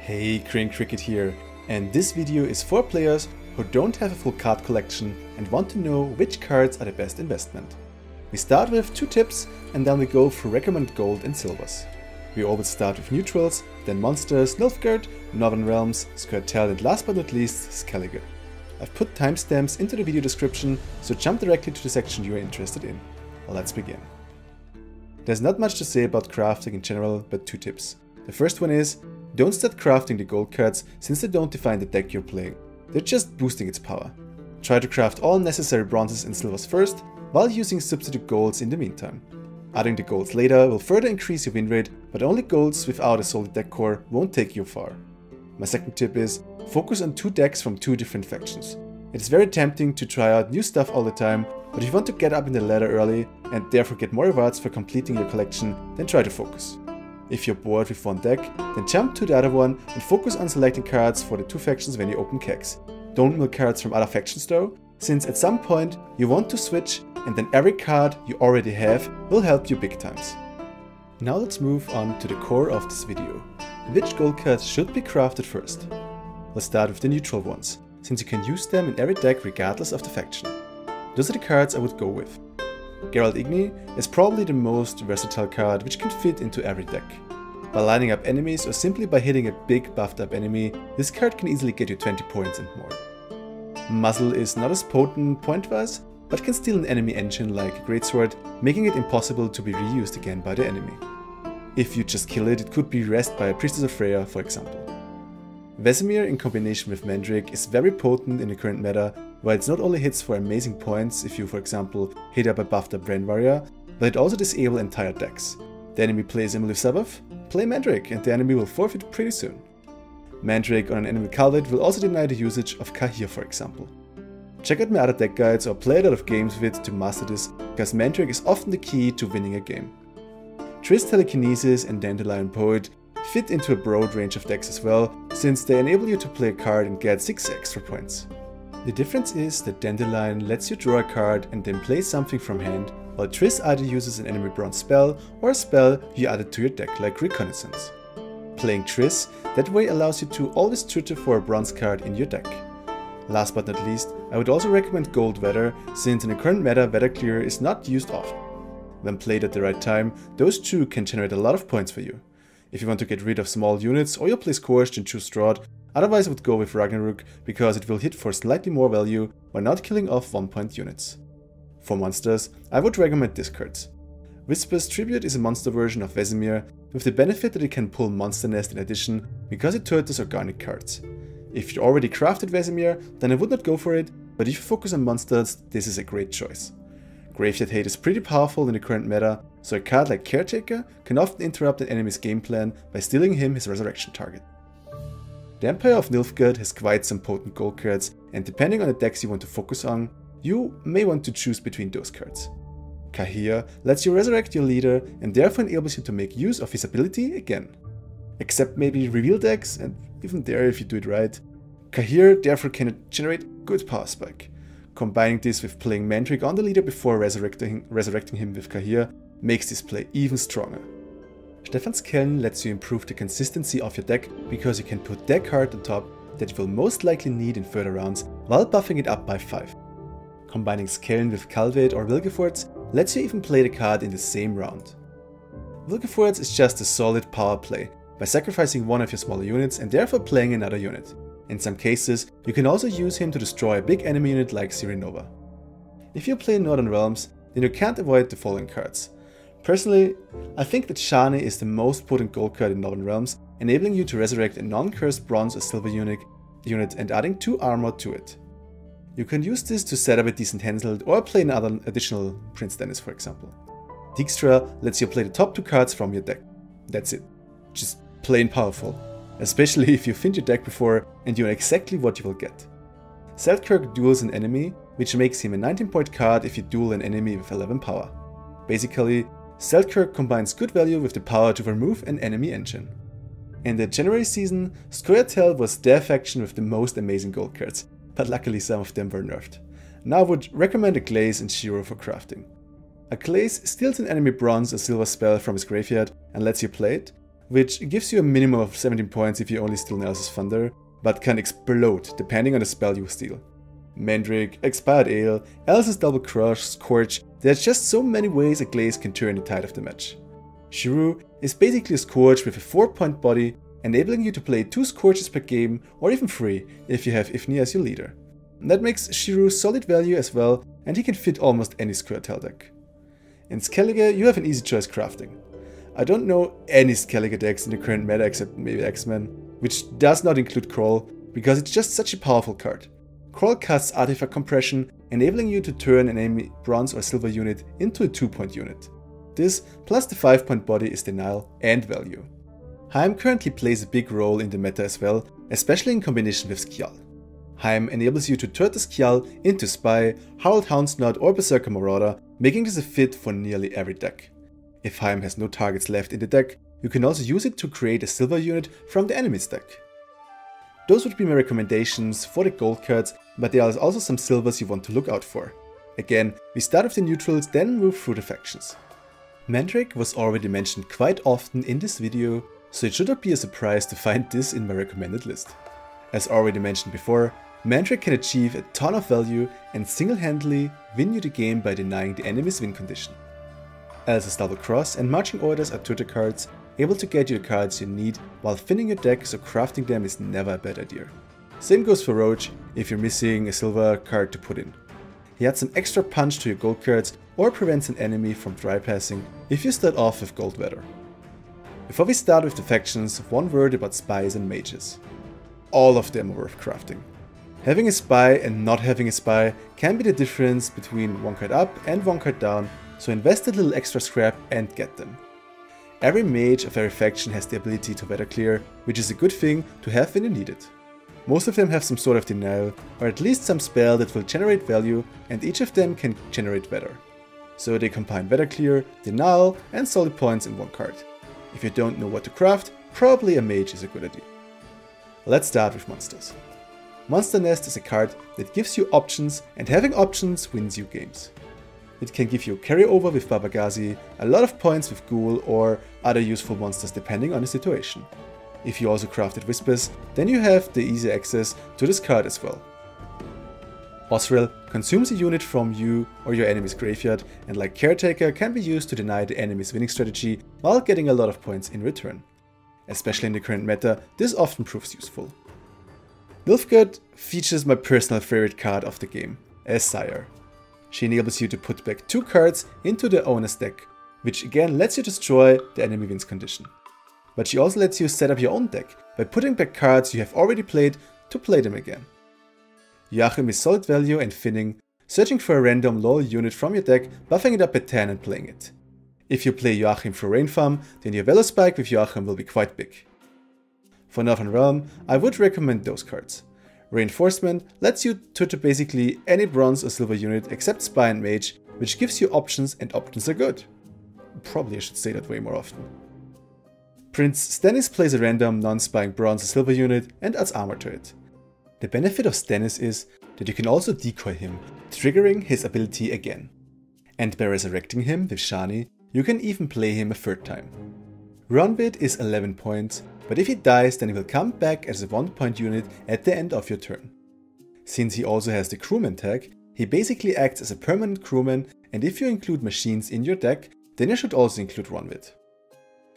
Hey, Crane Cricket here, and this video is for players who don't have a full card collection and want to know which cards are the best investment. We start with 2 tips and then we go through recommended gold and silvers. We always start with neutrals, then monsters, Nilfgaard, Northern Realms, Scoia'tael and last but not least Skellige. I've put timestamps into the video description, so jump directly to the section you are interested in. Let's begin. There's not much to say about crafting in general, but 2 tips. The first one is, don't start crafting the gold cards since they don't define the deck you're playing. They're just boosting its power. Try to craft all necessary bronzes and silvers first, while using substitute golds in the meantime. Adding the golds later will further increase your win rate, but only golds without a solid deck core won't take you far. My second tip is, focus on 2 decks from 2 different factions. It's very tempting to try out new stuff all the time, but if you want to get up in the ladder early and therefore get more rewards for completing your collection, then try to focus. If you're bored with one deck, then jump to the other one and focus on selecting cards for the 2 factions when you open kegs. Don't mill cards from other factions though, since at some point you want to switch and then every card you already have will help you big times. Now let's move on to the core of this video. Which gold cards should be crafted first? Let's start with the neutral ones, since you can use them in every deck regardless of the faction. Those are the cards I would go with. Geralt Igni is probably the most versatile card which can fit into every deck. By lining up enemies or simply by hitting a big buffed up enemy, this card can easily get you 20 points and more. Muzzle is not as potent point-wise, but can steal an enemy engine like a greatsword, making it impossible to be reused again by the enemy. If you just kill it, it could be rezzed by a Priestess of Freya, for example. Vesemir in combination with Mandrake is very potent in the current meta, while it not only hits for amazing points if you, for example, hit up a buffed up Ren warrior, but it also disables entire decks. The enemy plays Emily Sabbath, play Mandrake and the enemy will forfeit pretty soon. Mandrake on an enemy Calved will also deny the usage of Kahir, for example. Check out my other deck guides or play a lot of games with it to master this, because Mandrake is often the key to winning a game. Triss Telekinesis and Dandelion Poet fit into a broad range of decks as well, since they enable you to play a card and get 6 extra points. The difference is that Dandelion lets you draw a card and then play something from hand, while Triss either uses an enemy bronze spell or a spell you added to your deck like Reconnaissance. Playing Triss that way allows you to always tutor for a bronze card in your deck. Last but not least, I would also recommend Gold Weather, since in the current meta Weather Clear is not used often. When played at the right time, those 2 can generate a lot of points for you. If you want to get rid of small units or you play Scorched, then choose Strahd, otherwise I would go with Ragnarok because it will hit for slightly more value while not killing off 1-point units. For monsters, I would recommend this card. Whisper's Tribute is a monster version of Vesemir, with the benefit that it can pull Monster Nest in addition because it tutors organic cards. If you already crafted Vesemir, then I would not go for it, but if you focus on monsters, this is a great choice. Graveyard Hate is pretty powerful in the current meta, so a card like Caretaker can often interrupt an enemy's game plan by stealing him his resurrection target. The Empire of Nilfgaard has quite some potent gold cards, and depending on the decks you want to focus on, you may want to choose between those cards. Kahir lets you resurrect your leader and therefore enables you to make use of his ability again. Except maybe reveal decks, and even there if you do it right. Kahir therefore can generate good power spike. Combining this with playing Mandrake on the leader before resurrecting him with Kahir makes this play even stronger. Stefan's Kellen lets you improve the consistency of your deck because you can put that card on top that you will most likely need in further rounds while buffing it up by 5. Combining Skellen with Calved or Wilgefortz lets you even play the card in the same round. Wilgefortz is just a solid power play by sacrificing one of your smaller units and therefore playing another unit. In some cases, you can also use him to destroy a big enemy unit like Cyrenova. If you play Northern Realms, then you can't avoid the following cards. Personally, I think that Shani is the most potent gold card in Northern Realms, enabling you to resurrect a non-cursed bronze or silver unit and adding 2 armor to it. You can use this to set up a decent handheld or play another additional Prince Dennis, for example. Dijkstra lets you play the top 2 cards from your deck. That's it. Just plain powerful. Especially if you finished your deck before and you know exactly what you will get. Selkirk duels an enemy, which makes him a 19-point card if you duel an enemy with 11 power. Basically, Selkirk combines good value with the power to remove an enemy engine. In the January season, Scoia'tael was their faction with the most amazing gold cards, but luckily some of them were nerfed. Now I would recommend a Glaze and Shiro for crafting. A Glaze steals an enemy bronze or silver spell from his graveyard and lets you play it, which gives you a minimum of 17 points if you only steal Nelsa's Thunder, but can explode depending on the spell you steal. Mandrake, Expired Ale, Elsa's Double Crush, Scorch, there's just so many ways a Glaze can turn the tide of the match. Shirou is basically a Scorch with a 4-point body, enabling you to play 2 Scorches per game or even 3 if you have Ifni as your leader. And that makes Shirou solid value as well, and he can fit almost any Squirtle deck. In Skellige you have an easy choice crafting. I don't know any Skellige decks in the current meta except maybe X-Men, which does not include Kroll, because it's just such a powerful card. Kroll casts Artifact Compression, enabling you to turn an enemy bronze or silver unit into a 2-point unit. This, plus the 5-point body, is denial and value. Heim currently plays a big role in the meta as well, especially in combination with Skjal. Heim enables you to turn the Skjal into Spy, Harald Houndsnot or Berserker Marauder, making this a fit for nearly every deck. If Heim has no targets left in the deck, you can also use it to create a silver unit from the enemy's deck. Those would be my recommendations for the gold cards, but there are also some silvers you want to look out for. Again, we start with the neutrals, then move through the factions. Mandrake was already mentioned quite often in this video, so it should not be a surprise to find this in my recommended list. As already mentioned before, Mandrake can achieve a ton of value and single-handedly win you the game by denying the enemy's win condition. Elsa's Double Cross and Marching Orders are tutor cards, able to get you the cards you need while thinning your deck, so crafting them is never a bad idea. Same goes for Roach if you're missing a silver card to put in. He adds some extra punch to your gold cards or prevents an enemy from dry passing if you start off with Gold Weather. Before we start with the factions, one word about spies and mages. All of them are worth crafting. Having a spy and not having a spy can be the difference between 1 card up and 1 card down, so invest a little extra scrap and get them. Every mage of every faction has the ability to weather clear, which is a good thing to have when you need it. Most of them have some sort of denial, or at least some spell that will generate value, and each of them can generate weather. So they combine weather clear, denial and solid points in one card. If you don't know what to craft, probably a mage is a good idea. Let's start with monsters. Monster Nest is a card that gives you options, and having options wins you games. It can give you carryover with Baba Gazi, a lot of points with Ghoul or other useful monsters depending on the situation. If you also crafted Whispers, then you have the easy access to this card as well. Osril consumes a unit from you or your enemy's graveyard, and like Caretaker can be used to deny the enemy's winning strategy while getting a lot of points in return. Especially in the current meta, this often proves useful. Nilfgaard features my personal favorite card of the game, as Sire. She enables you to put back 2 cards into the owner's deck, which again lets you destroy the enemy wins condition. But she also lets you set up your own deck by putting back cards you have already played to play them again. Joachim is solid value and thinning, searching for a random LoL unit from your deck, buffing it up at 10 and playing it. If you play Joachim through Rain Farm, then your Velo Spike with Joachim will be quite big. For Northern Realm, I would recommend those cards. Reinforcement lets you tutor basically any bronze or silver unit except Spy and Mage, which gives you options, and options are good. Probably I should say that way more often. Prince Stannis plays a random non-spying bronze or silver unit and adds armor to it. The benefit of Stannis is that you can also decoy him, triggering his ability again. And by resurrecting him with Shani, you can even play him a 3rd time. Ronvid is 11 points, but if he dies then he will come back as a 1-point unit at the end of your turn. Since he also has the crewman tag, he basically acts as a permanent crewman, and if you include machines in your deck, then you should also include Ronvid.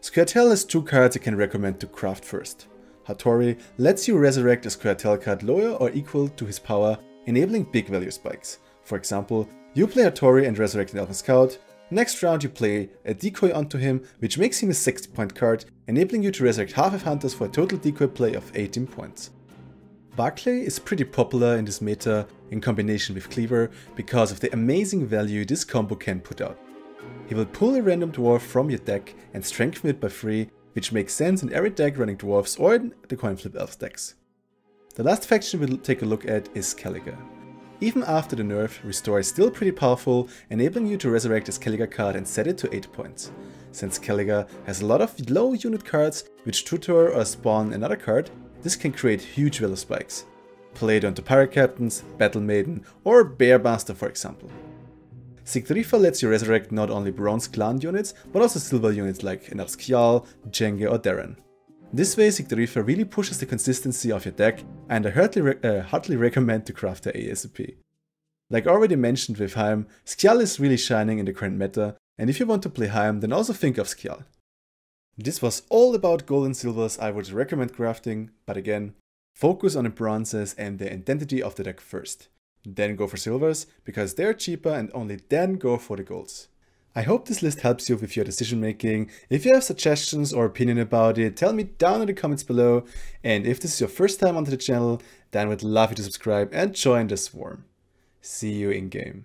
Squirtle has 2 cards I can recommend to craft first. Hattori lets you resurrect a Squirtle card lower or equal to his power, enabling big value spikes. For example, you play Hattori and resurrect an Elven Scout. Next round you play a decoy onto him, which makes him a 60-point card, enabling you to resurrect half of Hunters for a total decoy play of 18 points. Barclay is pretty popular in this meta in combination with Cleaver because of the amazing value this combo can put out. He will pull a random dwarf from your deck and strengthen it by 3, which makes sense in every deck running dwarves or in the coin flip elf decks. The last faction we'll take a look at is Skellige. Even after the nerf, Restore is still pretty powerful, enabling you to resurrect a Skellige card and set it to 8 points. Since Skellige has a lot of low unit cards which tutor or spawn another card, this can create huge Velo spikes. Play it onto Pirate Captains, Battle Maiden or Bear Buster for example. Sigdrifa lets you resurrect not only bronze clan units, but also silver units like Enabskial, Jenge or Darren. This way Sigdrifa really pushes the consistency of your deck, and I heartily recommend to craft her ASAP. Like already mentioned with Heim, Skjal is really shining in the current meta, and if you want to play Heim, then also think of Skjal. This was all about gold and silvers I would recommend crafting, but again, focus on the bronzes and the identity of the deck first. Then go for silvers, because they're cheaper, and only then go for the golds. I hope this list helps you with your decision making. If you have suggestions or opinion about it, tell me down in the comments below. And if this is your first time onto the channel, then I would love you to subscribe and join the swarm. See you in game.